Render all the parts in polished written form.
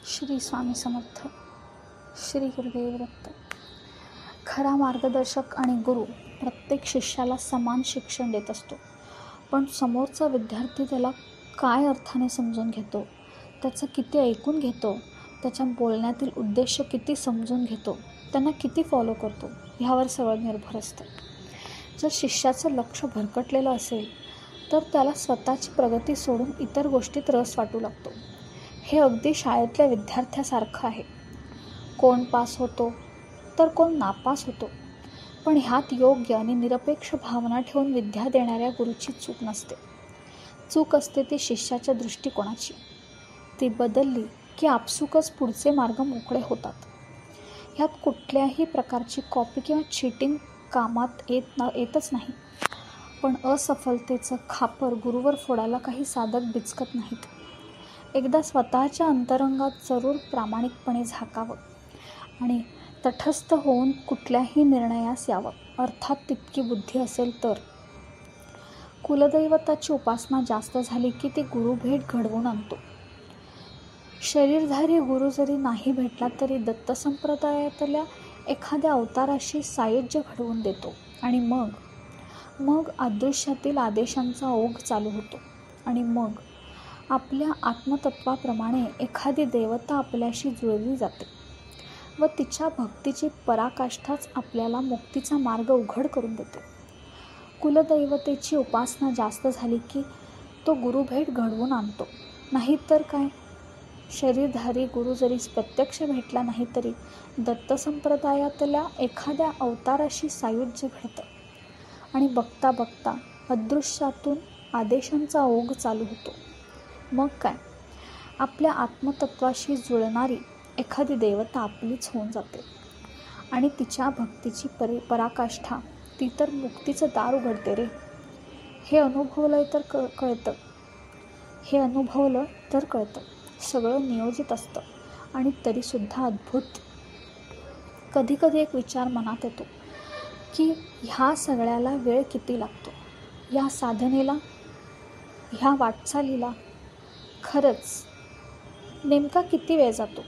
श्री स्वामी समर्थ. श्री गुरुदेव दत्त. खरा मार्गदर्शक आणि गुरु प्रत्येक शिष्याला समान शिक्षण देत असतो, पण समोरचा विद्यार्थी त्याला काय अर्थाने समजून घेतो, त्याचं किती ऐकून घेतो, त्याच्या बोलण्यातील उद्देश किती समजून घेतो, त्यांना किती फॉलो करतो, ह्यावर सगळं निर्भर असतं. जर शिष्याचं लक्ष भरकटलेलं असेल तर त्याला स्वतःची प्रगती सोडून इतर गोष्टीत रस वाटू लागतो. हे अगदी शाळेतल्या विद्यार्थ्यासारखं आहे. कोण पास होतो तर कोण नापास होतो, पण ह्यात योग्य आणि निरपेक्ष भावना ठेवून विद्या देणाऱ्या गुरुची चूक नसते. चूक असते ती शिष्याच्या दृष्टिकोनाची. ती बदलली की आपसुकच पुढचे मार्ग मोकळे होतात. ह्यात कुठल्याही प्रकारची कॉपी किंवा चीटिंग कामात येतच नाही. पण असफलतेचं खापर गुरुवर फोडायला काही साधक बिचकत नाहीत. एकदा स्वतःच्या अंतरंगात जरूर प्रामाणिकपणे झाकावं आणि तटस्थ होऊन कुठल्याही निर्णयास यावं, अर्थात तितकी बुद्धी असेल तर. कुलदैवताची उपासना जास्त झाली की ती गुरुभेट घडवून आणतो. शरीरधारी गुरु जरी नाही भेटला तरी दत्त संप्रदायातल्या एखाद्या अवताराशी सायुज्य घडवून देतो आणि मग अदृश्यातील आदेशांचा ओघ चालू होतो. आणि मग आपल्या आत्मतत्वाप्रमाणे एखादी देवता आपल्याशी जुळली जाते व तिच्या भक्तीची पराकाष्ठाच आपल्याला मुक्तीचा मार्ग उघड करून देते. कुलदैवतेची उपासना जास्त झाली की तो गुरुभेट घडवून आणतो. नाहीतर काय, शरीरधारी गुरु जरी प्रत्यक्ष भेटला नाही तरी दत्त संप्रदायातल्या एखाद्या अवताराशी सायुज्य घडतं आणि बघता बघता अदृश्यातून आदेशांचा ओघ चालू होतो. मग काय, आपल्या आत्मतत्वाशी जुळणारी एखादी देवता आपलीच होऊन जाते आणि तिच्या भक्तीची पराकाष्ठा ती तर मुक्तीचं दार उघडते रे. हे अनुभवलं तर कळतं. सगळं नियोजित असतं आणि तरीसुद्धा अद्भुत. कधी एक विचार मनात येतो की ह्या सगळ्याला वेळ किती लागतो, या साधनेला, ह्या वाटचालीला खरंच नेमका किती वेळ जातो.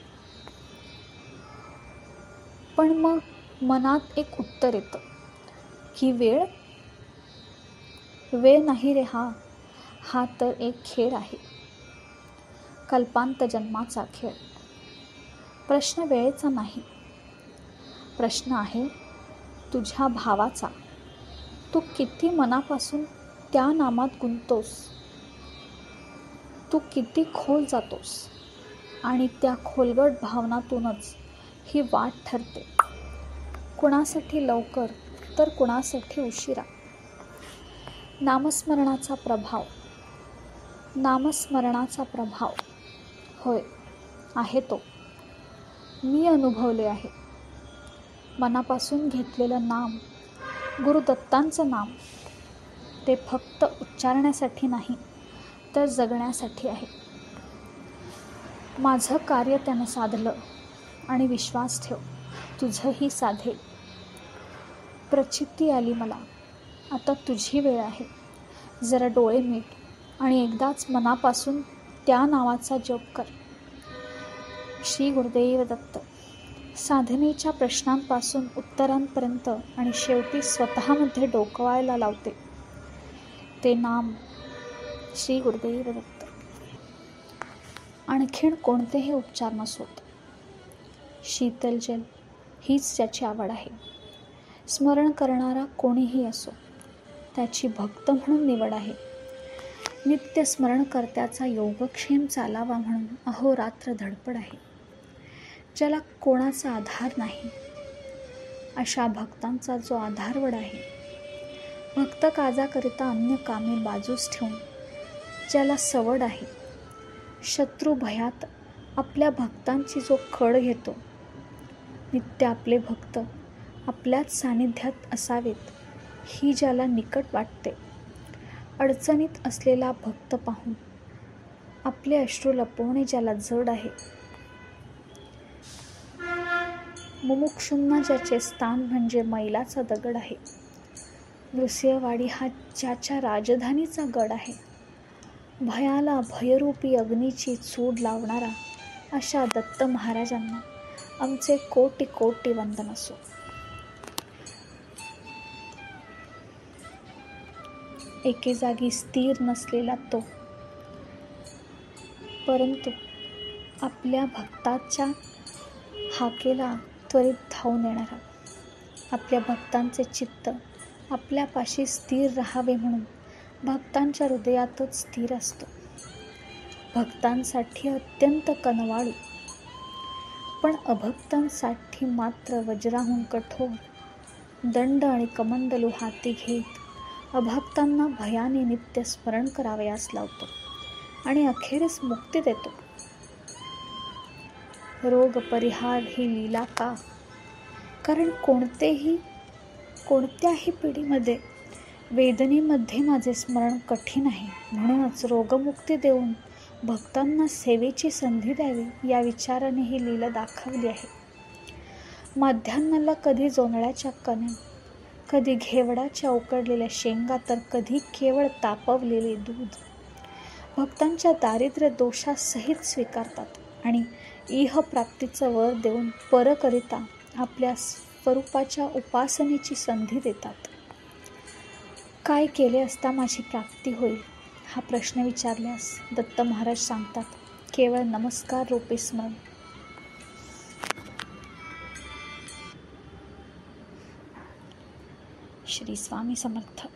पण मग मनात एक उत्तर येतं की वेळ नाही रे, हा तर एक खेळ आहे, कल्पांत जन्माचा खेळ. प्रश्न वेळेचा नाही, प्रश्न आहे तुझ्या भावाचा. तू किती मनापासून त्या नामात गुंततोस, तू किती खोल जातोस, आणि त्या खोलगट भावनातूनच ही वाट ठरते. कुणासाठी लवकर तर कुणासाठी उशिरा. नामस्मरणाचा प्रभाव होय, आहे तो. मी अनुभवले आहे. मनापासून घेतलेलं नाम, गुरुदत्तांचं नाम, ते फक्त उच्चारण्यासाठी नाही तर जगण्यासाठी आहे. माझं कार्य त्यानं साधलं आणि विश्वास ठेव, तुझंही साधेल. प्रचिती आली मला, आता तुझी वेळ आहे. जरा डोळे मीट आणि एकदाच मनापासून त्या नावाचा जप कर. श्री गुरुदेव दत्त. साधनेच्या प्रश्नांपासून उत्तरांपर्यंत आणि शेवटी स्वतःमध्ये डोकवायला लावते ते नाम. श्री गुरुदेव दत्त. आणखीन कोणतेही उपचार नसोत, शीतल जल हीच त्याची आवड आहे. स्मरण करणारा कोणीही असो, त्याची भक्त म्हणून निवड आहे. नित्य स्मरणकर्त्याचा योगक्षेम चालावा म्हणून अहोरात्र धडपड आहे. ज्याला कोणाचा आधार नाही अशा भक्तांचा जो आधारवड आहे, भक्त काजाकरिता अन्य कामे बाजूस ठेवून ज्याला सवड आहे, शत्रू भयात आपल्या भक्तांची जो कड घेतो, नित्य आपले भक्त आपल्याच सानिध्यात असावेत ही ज्याला निकट वाटते, अडचणीत असलेला भक्त पाहून आपले अश्रू लपवणे ज्याला जड आहे, मुमुक्षूंना ज्याचे स्थान म्हणजे मैलाचा दगड आहे, नृसिंहवाडी हा ज्याच्या राजधानीचा गड आहे, भयाला भयरूपी अग्नीची चूड लावणारा अशा दत्त महाराजांना आमचे कोटी कोटी वंदन असो. एके जागी स्थिर नसलेला तो, परंतु आपल्या भक्ताच्या हाकेला त्वरित धावून येणारा, आपल्या भक्तांचे चित्त आपल्यापाशी स्थिर राहावे म्हणून भक्तांच्या हृदयातच स्थिर असतो. भक्तांसाठी अत्यंत कनवाळू, पण अभक्तांसाठी मात्र वज्राहून कठोर दंड आणि कमंडलू हाती घेत अभक्तांना भयाने नित्य स्मरण करावयास लावतो आणि अखेरीस मुक्ती देतो. रोग परिहार ही लीला का? कारण कोणत्याही पिढीमध्ये वेदनेमध्ये माझे स्मरण कठीण आहे, म्हणूनच रोगमुक्ती देऊन भक्तांना सेवेची संधी द्यावी या विचाराने ही लीला दाखवली आहे. माध्यान्हाला कधी जोंधळ्याच्या कण्या, कधी घेवडाच्या उकडलेल्या शेंगा, तर कधी केवळ तापवलेले दूध भक्तांच्या दारिद्र्य दोषासहित स्वीकारतात आणि इहप्राप्तीचं वर देऊन परकरिता आपल्या स्वरूपाच्या उपासनेची संधी देतात. काय केले असता माझी प्राप्ती होईल हा प्रश्न विचारल्यास दत्त महाराज सांगतात, केवळ नमस्कार रूपी स्मरण. श्री स्वामी समर्थ.